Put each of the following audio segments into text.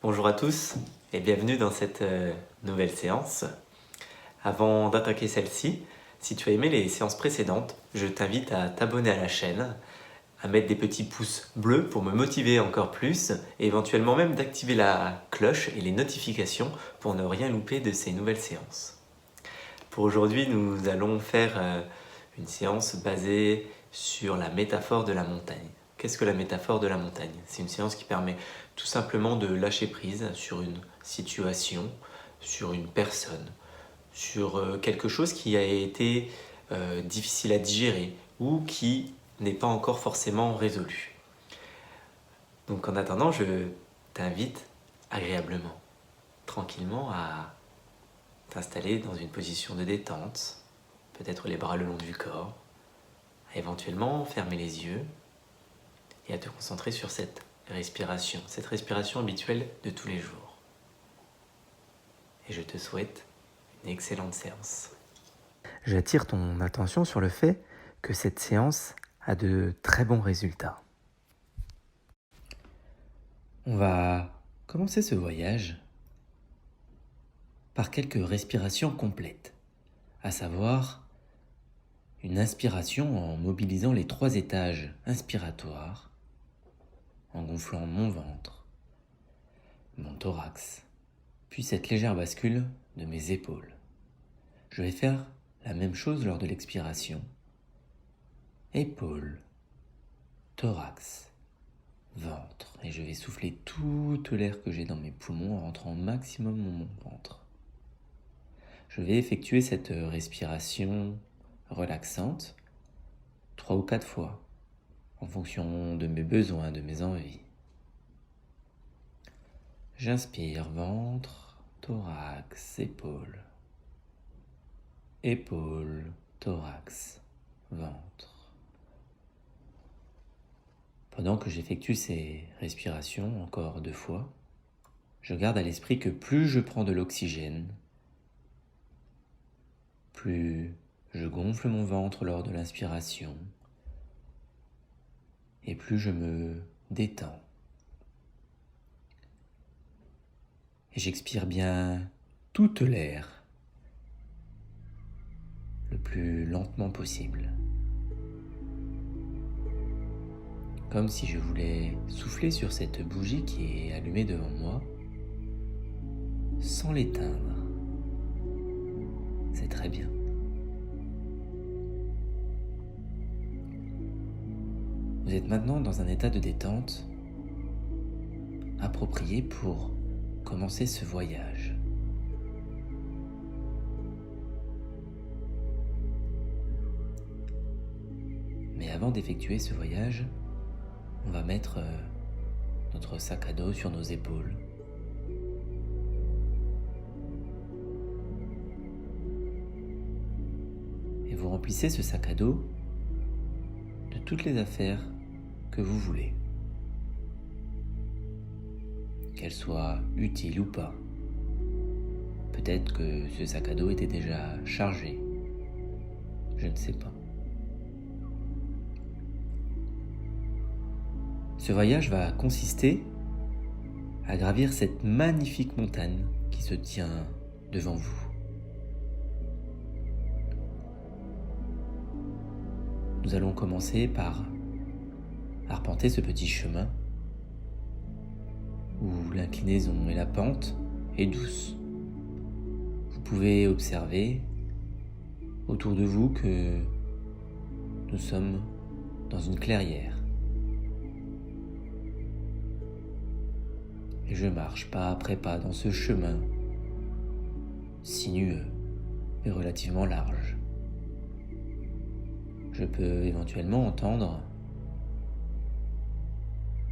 Bonjour à tous et bienvenue dans cette nouvelle séance. Avant d'attaquer celle-ci, si tu as aimé les séances précédentes, je t'invite à t'abonner à la chaîne, à mettre des petits pouces bleus pour me motiver encore plus et éventuellement même d'activer la cloche et les notifications pour ne rien louper de ces nouvelles séances. Pour aujourd'hui, nous allons faire une séance basée sur la métaphore de la montagne. Qu'est-ce que la métaphore de la montagne? C'est une séance qui permet tout simplement de lâcher prise sur une situation, sur une personne, sur quelque chose qui a été difficile à digérer ou qui n'est pas encore forcément résolu. Donc en attendant, je t'invite agréablement, tranquillement à t'installer dans une position de détente, peut-être les bras le long du corps, à éventuellement fermer les yeux et à te concentrer sur cette respiration habituelle de tous les jours. Et je te souhaite une excellente séance. J'attire ton attention sur le fait que cette séance a de très bons résultats. On va commencer ce voyage par quelques respirations complètes, à savoir une inspiration en mobilisant les 3 étages inspiratoires, en gonflant mon ventre, mon thorax, puis cette légère bascule de mes épaules. Je vais faire la même chose lors de l'expiration. Épaules, thorax, ventre. Et je vais souffler toute l'air que j'ai dans mes poumons en rentrant au maximum dans mon ventre. Je vais effectuer cette respiration relaxante 3 ou 4 fois en fonction de mes besoins, de mes envies. J'inspire, ventre, thorax, épaules. Épaules, thorax, ventre. Pendant que j'effectue ces respirations encore 2 fois, je garde à l'esprit que plus je prends de l'oxygène, plus je gonfle mon ventre lors de l'inspiration et plus je me détends. Et j'expire bien toute l'air le plus lentement possible. Comme si je voulais souffler sur cette bougie qui est allumée devant moi sans l'éteindre. C'est très bien. Vous êtes maintenant dans un état de détente approprié pour commencer ce voyage. Mais avant d'effectuer ce voyage, on va mettre notre sac à dos sur nos épaules. Et vous remplissez ce sac à dos de toutes les affaires que vous voulez. Qu'elles soient utiles ou pas. Peut-être que ce sac à dos était déjà chargé. Je ne sais pas. Ce voyage va consister à gravir cette magnifique montagne qui se tient devant vous. Nous allons commencer par arpenter ce petit chemin où l'inclinaison et la pente est douce. Vous pouvez observer autour de vous que nous sommes dans une clairière. Et je marche pas après pas dans ce chemin sinueux et relativement large. Je peux éventuellement entendre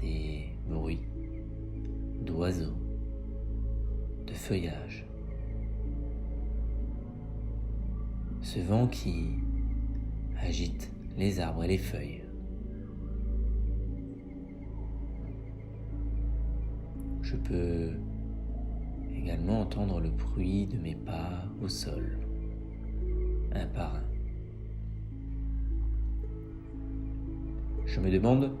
des bruits d'oiseaux, de feuillage. Ce vent qui agite les arbres et les feuilles. Je peux également entendre le bruit de mes pas au sol, un par un. Je me demande,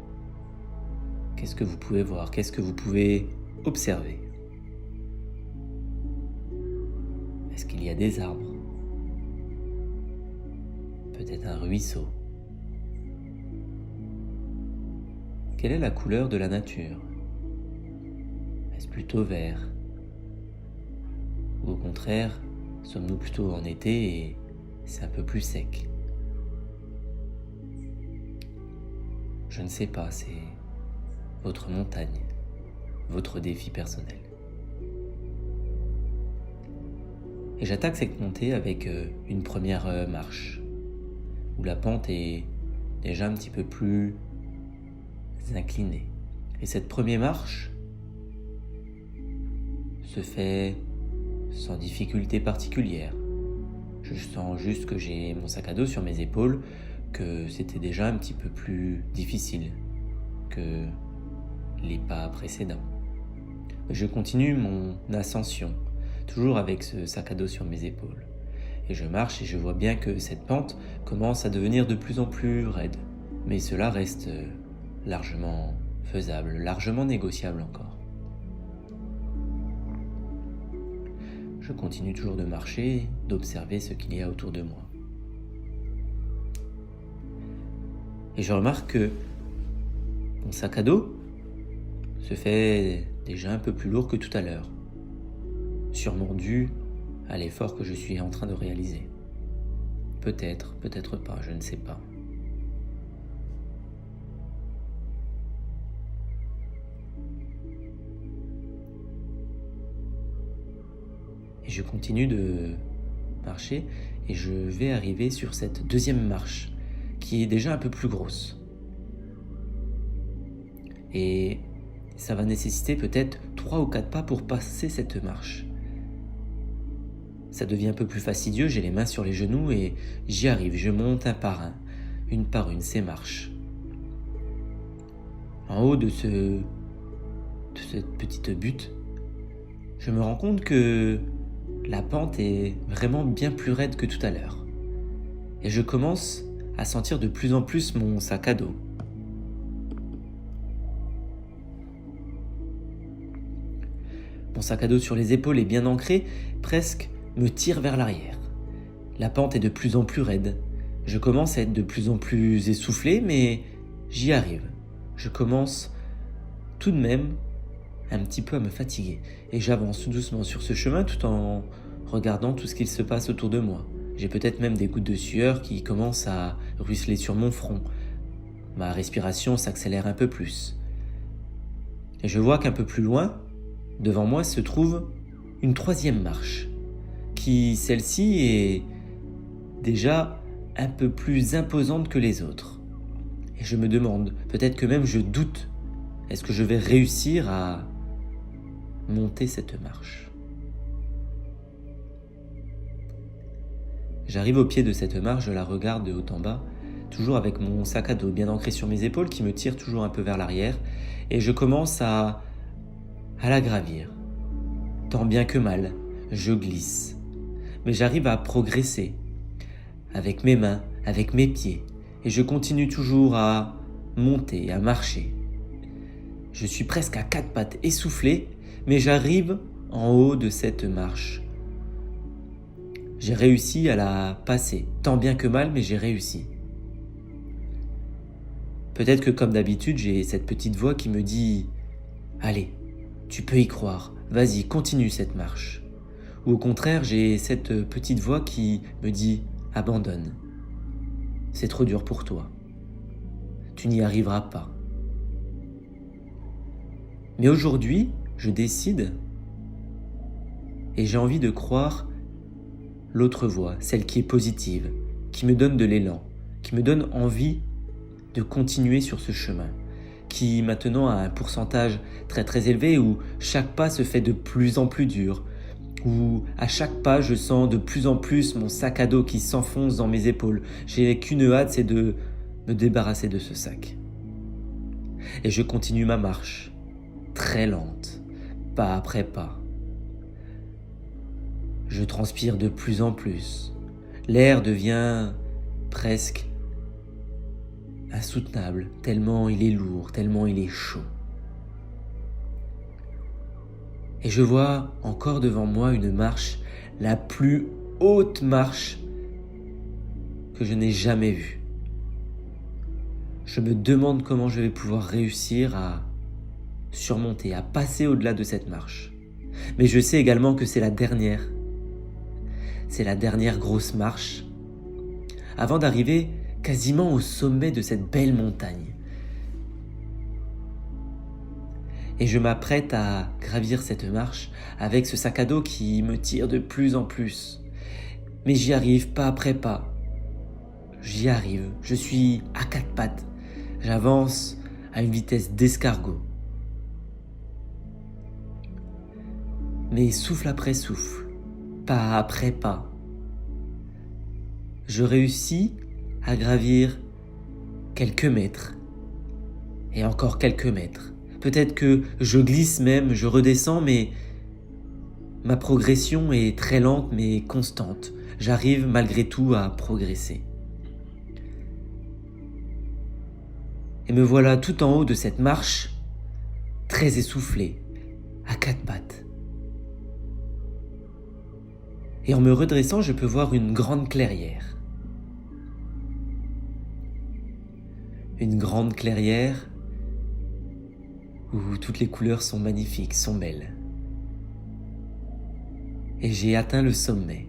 qu'est-ce que vous pouvez voir, qu'est-ce que vous pouvez observer? qu'il y a des arbres, peut-être un ruisseau. Quelle est la couleur de la nature? Est-ce plutôt vert? Ou au contraire, sommes-nous plutôt en été et c'est un peu plus sec? Je ne sais pas, c'est votre montagne, votre défi personnel. Et j'attaque cette montée avec une première marche, où la pente est déjà un petit peu plus inclinée. Et cette première marche se fait sans difficulté particulière. Je sens juste que j'ai mon sac à dos sur mes épaules, que c'était déjà un petit peu plus difficile que les pas précédents. Je continue mon ascension, toujours avec ce sac à dos sur mes épaules. Et je marche et je vois bien que cette pente commence à devenir de plus en plus raide. Mais cela reste largement faisable, largement négociable encore. Je continue toujours de marcher, d'observer ce qu'il y a autour de moi. Et je remarque que mon sac à dos se fait déjà un peu plus lourd que tout à l'heure, sûrement dû à l'effort que je suis en train de réaliser. Peut-être, peut-être pas, je ne sais pas. Et je continue de marcher et je vais arriver sur cette deuxième marche qui est déjà un peu plus grosse. Et ça va nécessiter peut-être 3 ou 4 pas pour passer cette marche. Ça devient un peu plus fastidieux, j'ai les mains sur les genoux et j'y arrive, je monte un par une ces marches. En haut de cette petite butte, je me rends compte que la pente est vraiment bien plus raide que tout à l'heure. Et je commence à sentir de plus en plus mon sac à dos. Mon sac à dos sur les épaules est bien ancré, presque me tire vers l'arrière. La pente est de plus en plus raide. Je commence à être de plus en plus essoufflé, mais j'y arrive. Je commence tout de même un petit peu à me fatiguer. Et j'avance doucement sur ce chemin tout en regardant tout ce qu'il se passe autour de moi. J'ai peut-être même des gouttes de sueur qui commencent à ruisseler sur mon front. Ma respiration s'accélère un peu plus. Et je vois qu'un peu plus loin, devant moi se trouve une troisième marche, qui, celle-ci, est déjà un peu plus imposante que les autres. Et je me demande, peut-être que même je doute, est-ce que je vais réussir à monter cette marche? J'arrive au pied de cette marche, je la regarde de haut en bas, toujours avec mon sac à dos bien ancré sur mes épaules qui me tire toujours un peu vers l'arrière, et je commence à la gravir. Tant bien que mal, je glisse. Mais j'arrive à progresser, avec mes mains, avec mes pieds, et je continue toujours à monter, à marcher. Je suis presque à 4 pattes essoufflé, mais j'arrive en haut de cette marche. J'ai réussi à la passer, tant bien que mal, mais j'ai réussi. Peut-être que comme d'habitude, j'ai cette petite voix qui me dit « Allez, tu peux y croire, vas-y, continue cette marche ». Ou au contraire, j'ai cette petite voix qui me dit « Abandonne, c'est trop dur pour toi, tu n'y arriveras pas ». Mais aujourd'hui, je décide et j'ai envie de croire l'autre voix, celle qui est positive, qui me donne de l'élan, qui me donne envie de continuer sur ce chemin, qui maintenant a un pourcentage très très élevé où chaque pas se fait de plus en plus dur, où à chaque pas je sens de plus en plus mon sac à dos qui s'enfonce dans mes épaules. J'ai qu'une hâte, c'est de me débarrasser de ce sac. Et je continue ma marche, très lente, pas après pas. Je transpire de plus en plus. L'air devient presque insoutenable, tellement il est lourd, tellement il est chaud. Et je vois encore devant moi une marche, la plus haute marche que je n'ai jamais vue. Je me demande comment je vais pouvoir réussir à surmonter, à passer au-delà de cette marche. Mais je sais également que c'est la dernière. C'est la dernière grosse marche avant d'arriver quasiment au sommet de cette belle montagne. Et je m'apprête à gravir cette marche avec ce sac à dos qui me tire de plus en plus. Mais j'y arrive pas après pas. J'y arrive, je suis à quatre pattes. J'avance à une vitesse d'escargot. Mais souffle après souffle, pas après pas, je réussis à gravir quelques mètres et encore quelques mètres. Peut-être que je glisse même, je redescends, mais ma progression est très lente mais constante. J'arrive malgré tout à progresser. Et me voilà tout en haut de cette marche, très essoufflé, à quatre pattes. Et en me redressant, je peux voir une grande clairière. Une grande clairière où toutes les couleurs sont magnifiques, sont belles. Et j'ai atteint le sommet.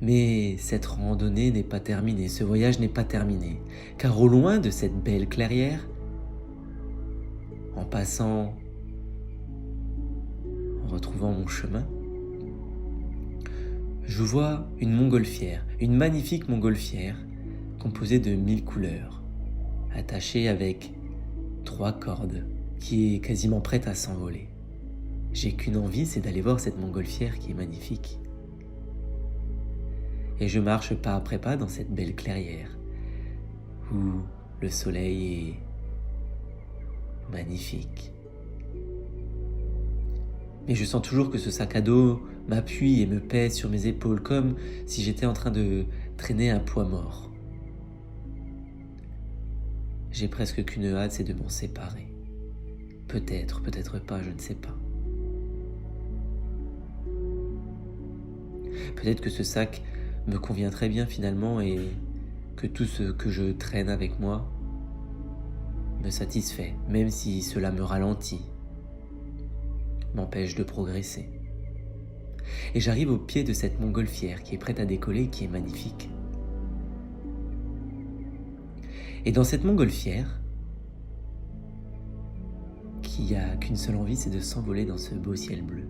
Mais cette randonnée n'est pas terminée, ce voyage n'est pas terminé, car au loin de cette belle clairière, en passant, en retrouvant mon chemin, je vois une montgolfière, une magnifique montgolfière composée de 1000 couleurs, attachée avec 3 cordes, qui est quasiment prête à s'envoler. J'ai qu'une envie, c'est d'aller voir cette montgolfière qui est magnifique. Et je marche pas après pas dans cette belle clairière, où le soleil est magnifique. Mais je sens toujours que ce sac à dos m'appuie et me pèse sur mes épaules, comme si j'étais en train de traîner un poids mort. J'ai presque qu'une hâte, c'est de m'en séparer. Peut-être, peut-être pas, je ne sais pas. Peut-être que ce sac me convient très bien finalement et que tout ce que je traîne avec moi me satisfait, même si cela me ralentit, m'empêche de progresser. Et j'arrive au pied de cette montgolfière qui est prête à décoller et qui est magnifique. Et dans cette montgolfière, qui a qu'une seule envie, c'est de s'envoler dans ce beau ciel bleu.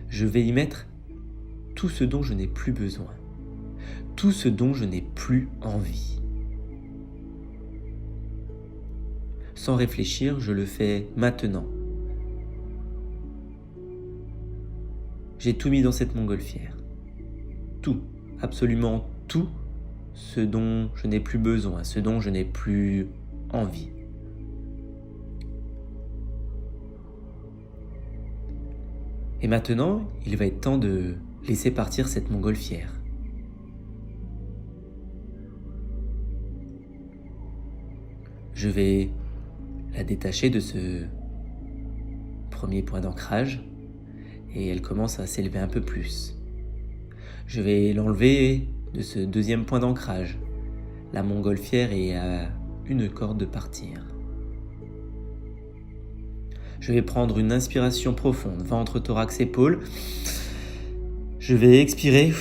Je vais y mettre tout ce dont je n'ai plus besoin, tout ce dont je n'ai plus envie. Sans réfléchir, je le fais maintenant. J'ai tout mis dans cette montgolfière. Tout, absolument tout, ce dont je n'ai plus besoin, ce dont je n'ai plus envie. Et maintenant, il va être temps de laisser partir cette montgolfière. Je vais la détacher de ce premier point d'ancrage et elle commence à s'élever un peu plus. Je vais l'enlever de ce deuxième point d'ancrage. La montgolfière est à une corde de partir. Je vais prendre une inspiration profonde, ventre, thorax, épaules. Je vais expirer.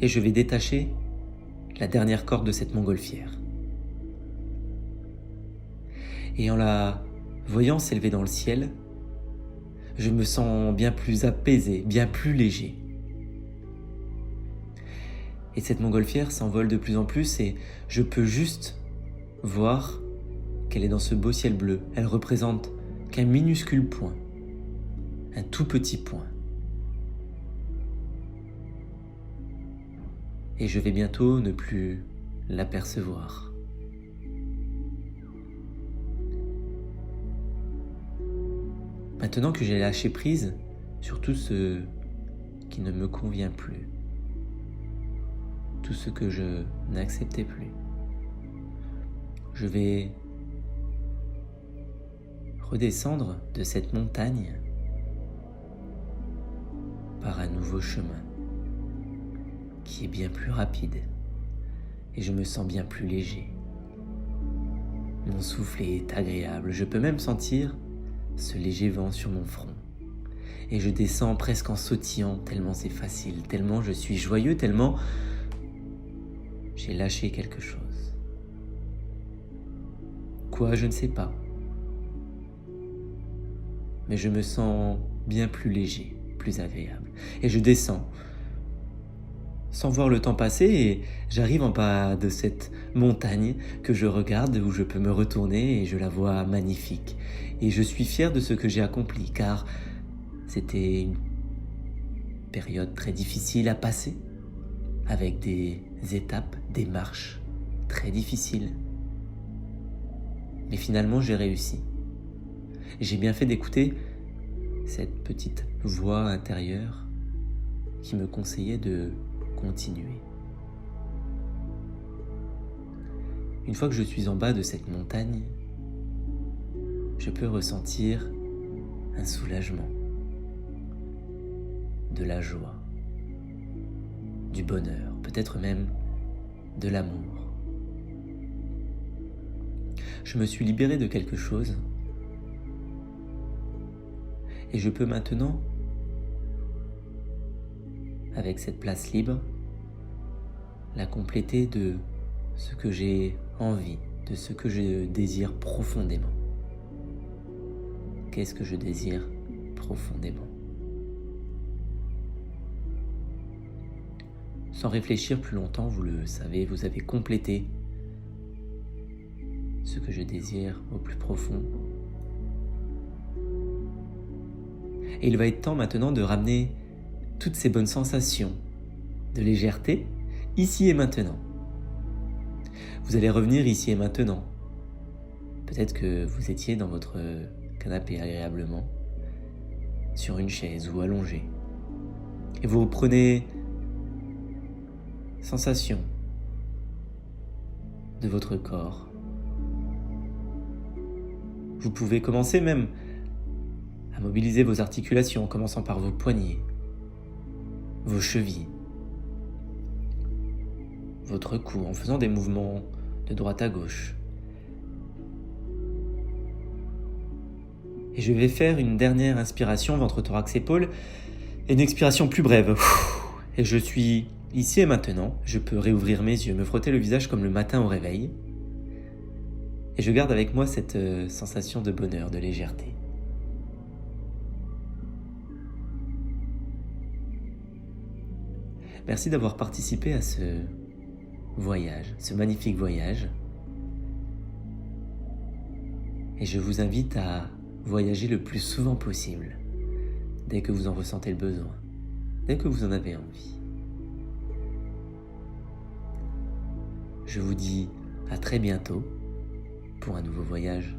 Et je vais détacher la dernière corde de cette montgolfière. Et en la voyant s'élever dans le ciel, je me sens bien plus apaisé, bien plus léger. Et cette montgolfière s'envole de plus en plus et je peux juste voir qu'elle est dans ce beau ciel bleu. Elle représente qu'un minuscule point, un tout petit point. Et je vais bientôt ne plus l'apercevoir. Maintenant que j'ai lâché prise sur tout ce qui ne me convient plus, tout ce que je n'acceptais plus, je vais redescendre de cette montagne par un nouveau chemin qui est bien plus rapide et je me sens bien plus léger. Mon souffle est agréable, je peux même sentir ce léger vent sur mon front. Et je descends presque en sautillant, tellement c'est facile, tellement je suis joyeux, tellement j'ai lâché quelque chose. Quoi, je ne sais pas. Mais je me sens bien plus léger, plus agréable. Et je descends, sans voir le temps passer, et j'arrive en bas de cette montagne que je regarde, où je peux me retourner et je la vois magnifique. Et je suis fier de ce que j'ai accompli, car c'était une période très difficile à passer, avec des étapes, des marches très difficiles. Mais finalement, j'ai réussi. J'ai bien fait d'écouter cette petite voix intérieure qui me conseillait de continuer. Une fois que je suis en bas de cette montagne, je peux ressentir un soulagement, de la joie, du bonheur, peut-être même de l'amour. Je me suis libéré de quelque chose et je peux maintenant, avec cette place libre, la compléter de ce que j'ai envie, de ce que je désire profondément. Qu'est-ce que je désire profondément ? Sans réfléchir plus longtemps, vous le savez, vous avez complété ce que je désire au plus profond. Et il va être temps maintenant de ramener toutes ces bonnes sensations de légèreté ici et maintenant. Vous allez revenir ici et maintenant. Peut-être que vous étiez dans votre canapé agréablement, sur une chaise ou allongé. Et vous reprenez sensation de votre corps. Vous pouvez commencer même à mobiliser vos articulations en commençant par vos poignets, vos chevilles, votre cou en faisant des mouvements de droite à gauche. Et je vais faire une dernière inspiration, ventre, thorax, épaules, et une expiration plus brève. Et je suis ici et maintenant, je peux réouvrir mes yeux, me frotter le visage comme le matin au réveil. Et je garde avec moi cette sensation de bonheur, de légèreté. Merci d'avoir participé à ce voyage, ce magnifique voyage. Et je vous invite à voyager le plus souvent possible, dès que vous en ressentez le besoin, dès que vous en avez envie. Je vous dis à très bientôt pour un nouveau voyage.